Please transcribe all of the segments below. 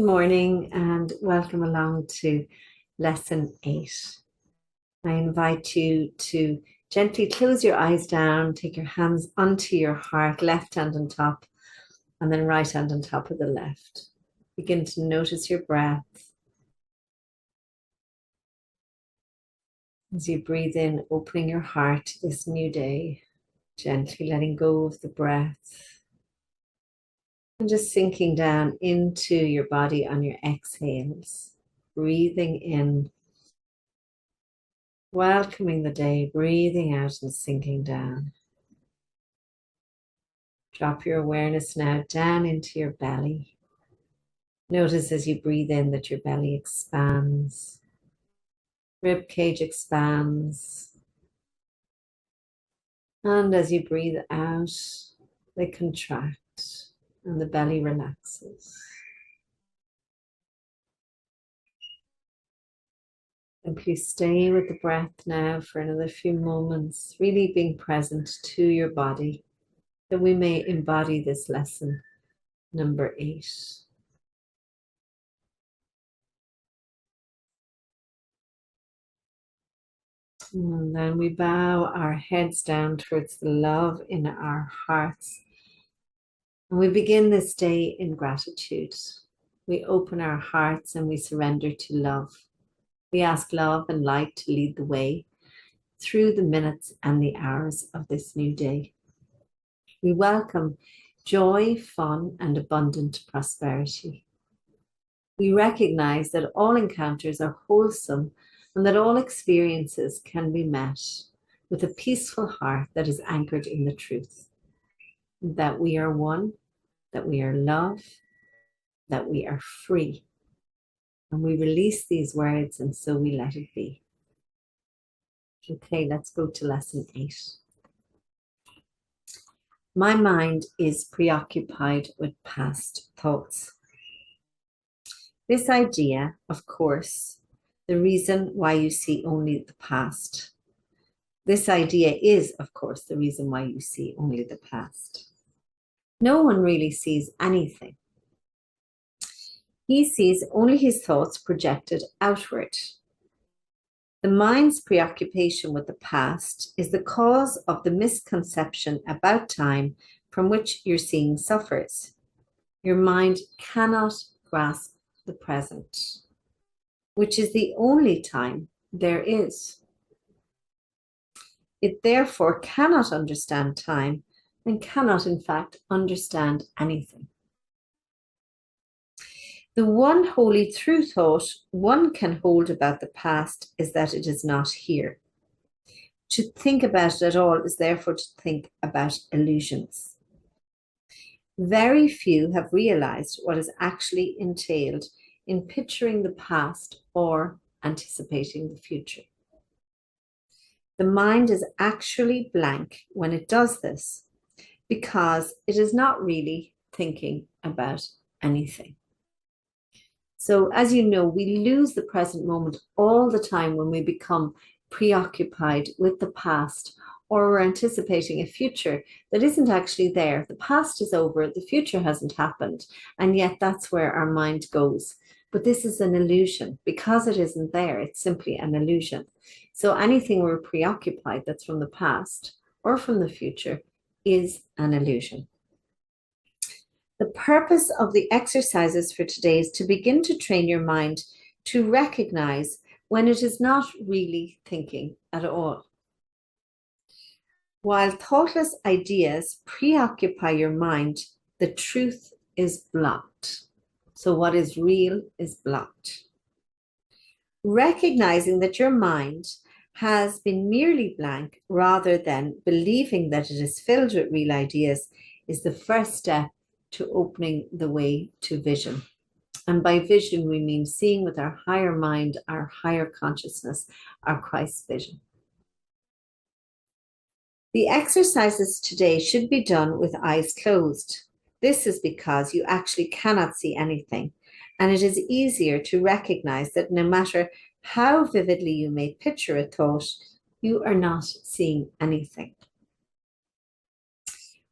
morning and welcome along to lesson 8. I invite you to gently close your eyes down, take your hands onto your heart, left hand on top, and then right hand on top of the left. Begin to notice your breath. As you breathe in, opening your heart to this new day, gently letting go of the breath. And just sinking down into your body on your exhales, breathing in, welcoming the day, breathing out and sinking down. Drop your awareness now down into your belly. Notice as you breathe in that your belly expands, rib cage expands, and as you breathe out, they contract and the belly relaxes. And please stay with the breath now for another few moments, really being present to your body, that we may embody this lesson number 8. And then we bow our heads down towards the love in our hearts. And we begin this day in gratitude. We open our hearts and we surrender to love. We ask love and light to lead the way through the minutes and the hours of this new day. We welcome joy, fun, and abundant prosperity. We recognize that all encounters are wholesome and that all experiences can be met with a peaceful heart that is anchored in the truth. That we are one, that we are love, that we are free. And we release these words and so we let it be. Okay, let's go to lesson 8. My mind is preoccupied with past thoughts. This idea, of course, the reason why you see only the past. This idea is, of course, the reason why you see only the past. No one really sees anything. He sees only his thoughts projected outward. The mind's preoccupation with the past is the cause of the misconception about time from which your seeing suffers. Your mind cannot grasp the present, which is the only time there is. It therefore cannot understand time and cannot, in fact, understand anything. The one wholly true thought one can hold about the past is that it is not here. To think about it at all is therefore to think about illusions. Very few have realized what is actually entailed in picturing the past or anticipating the future. The mind is actually blank when it does this because it is not really thinking about anything. So as you know, we lose the present moment all the time when we become preoccupied with the past or we're anticipating a future that isn't actually there. The past is over, the future hasn't happened, and yet that's where our mind goes. But this is an illusion. Because it isn't there, it's simply an illusion. So anything we're preoccupied that's from the past or from the future is an illusion. The purpose of the exercises for today is to begin to train your mind to recognize when it is not really thinking at all. While thoughtless ideas preoccupy your mind, the truth is blocked. So what is real is blocked. Recognizing that your mind has been merely blank rather than believing that it is filled with real ideas is the first step to opening the way to vision. And by vision, we mean seeing with our higher mind, our higher consciousness, our Christ vision. The exercises today should be done with eyes closed. This is because you actually cannot see anything, and it is easier to recognize that no matter how vividly you may picture a thought, you are not seeing anything.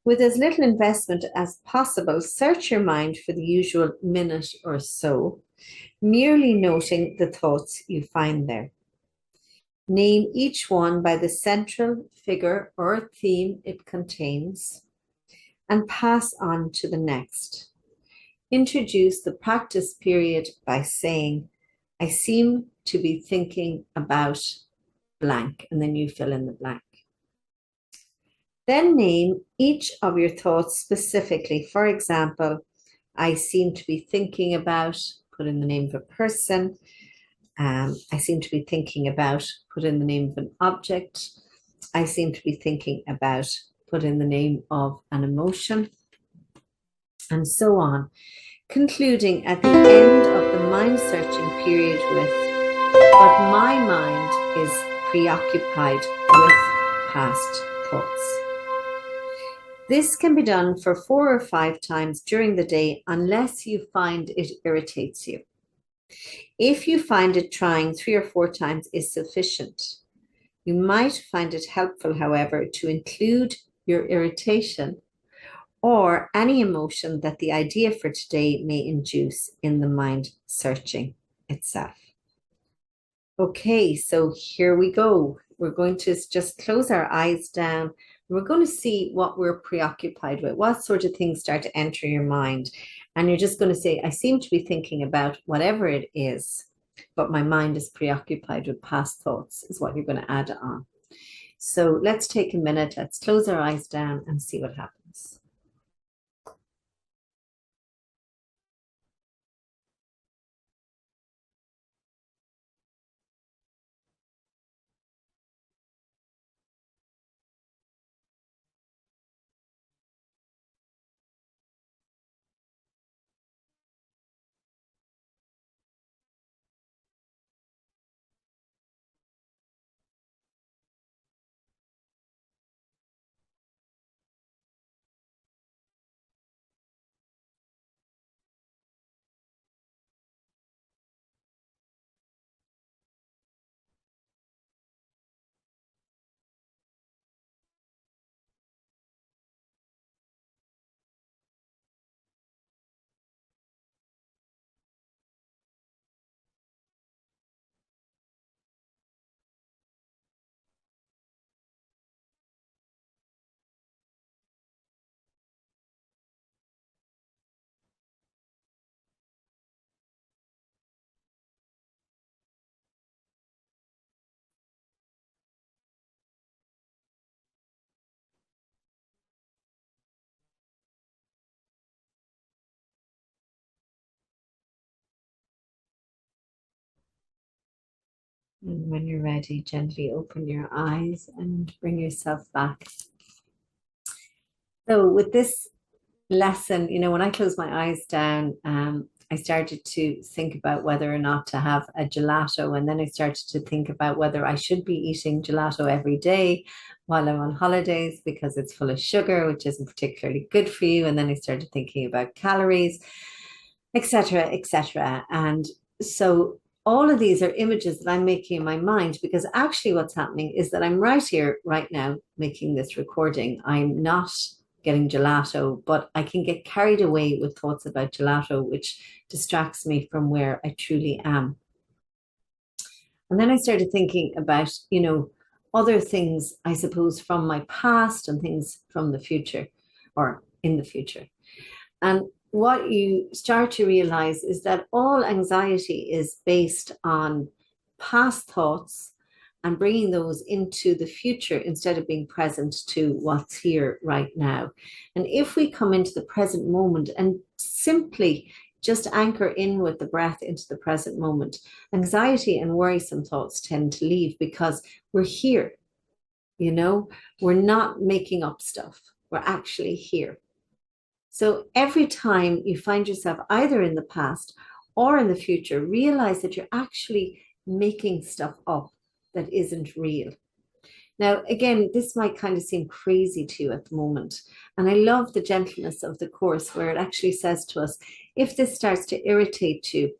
With as little investment as possible, search your mind for the usual minute or so, merely noting the thoughts you find there. Name each one by the central figure or theme it contains and pass on to the next. Introduce the practice period by saying, I seem to be thinking about blank, and then you fill in the blank. Then name each of your thoughts specifically. For example, I seem to be thinking about, put in the name of a person. I seem to be thinking about, put in the name of an object. I seem to be thinking about, put in the name of an emotion, and so on, concluding at the end of the mind searching period with, but my mind is preoccupied with past thoughts. This can be done for 4 or 5 times during the day unless you find it irritates you. If you find it, trying 3 or 4 times is sufficient. You might find it helpful, however, to include your irritation or any emotion that the idea for today may induce in the mind searching itself. Okay, so here we go. We're going to just close our eyes down. We're going to see what we're preoccupied with, what sort of things start to enter your mind. And you're just going to say, I seem to be thinking about whatever it is, but my mind is preoccupied with past thoughts, is what you're going to add on. So let's take a minute, let's close our eyes down and see what happens. And when you're ready, gently open your eyes and bring yourself back. So with this lesson, when I closed my eyes down, I started to think about whether or not to have a gelato. And then I started to think about whether I should be eating gelato every day while I'm on holidays because it's full of sugar, which isn't particularly good for you. And then I started thinking about calories, etc., etc. And so all of these are images that I'm making in my mind, because actually what's happening is that I'm right here, right now, making this recording. I'm not getting gelato, but I can get carried away with thoughts about gelato, which distracts me from where I truly am. And then I started thinking about, other things, I suppose, from my past and things from the future or in the future. And what you start to realize is that all anxiety is based on past thoughts and bringing those into the future instead of being present to what's here right now. And if we come into the present moment and simply just anchor in with the breath into the present moment, anxiety and worrisome thoughts tend to leave because we're here. We're not making up stuff. We're actually here. So every time you find yourself either in the past or in the future, realize that you're actually making stuff up that isn't real. Now, again, this might kind of seem crazy to you at the moment. And I love the gentleness of the course where it actually says to us, if this starts to irritate you,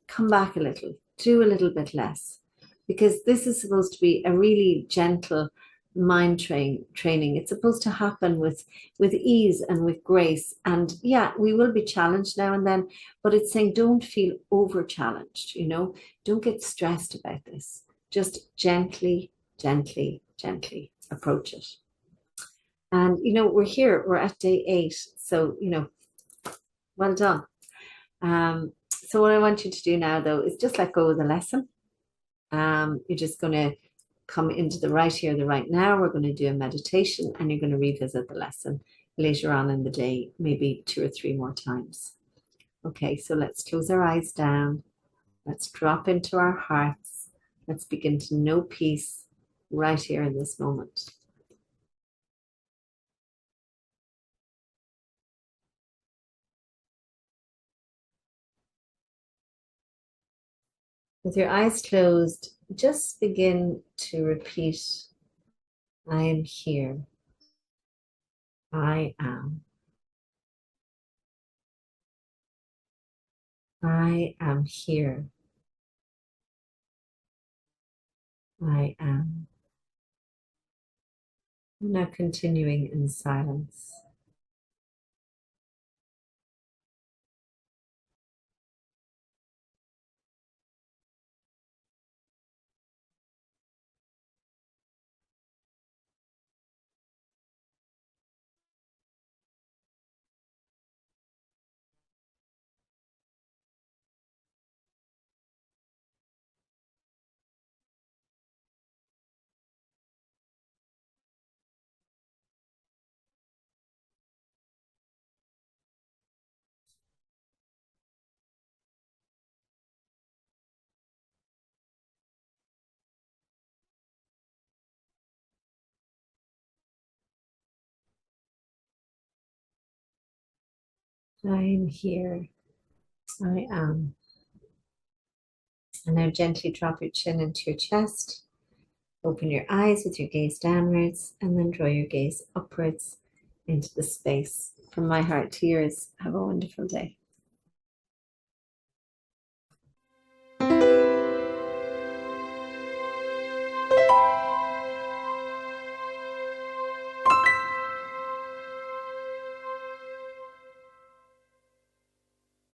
come back a little, do a little bit less, because this is supposed to be a really gentle training. It's supposed to happen with ease and with grace. And yeah, we will be challenged now and then, but it's saying don't feel over challenged, don't get stressed about this. Just gently, gently, gently approach it. And we're at day 8. So, well done. So what I want you to do now though is just let go of the lesson. You're just going to come into the right here, the right now. We're going to do a meditation and you're going to revisit the lesson later on in the day, maybe 2 or 3 more times. Okay, so let's close our eyes down. Let's drop into our hearts. Let's begin to know peace right here in this moment. With your eyes closed, just begin to repeat, I am here. I am. I am here. I am. Now continuing in silence. I am here. I am. And now gently drop your chin into your chest. Open your eyes with your gaze downwards and then draw your gaze upwards into the space. From my heart to yours, have a wonderful day.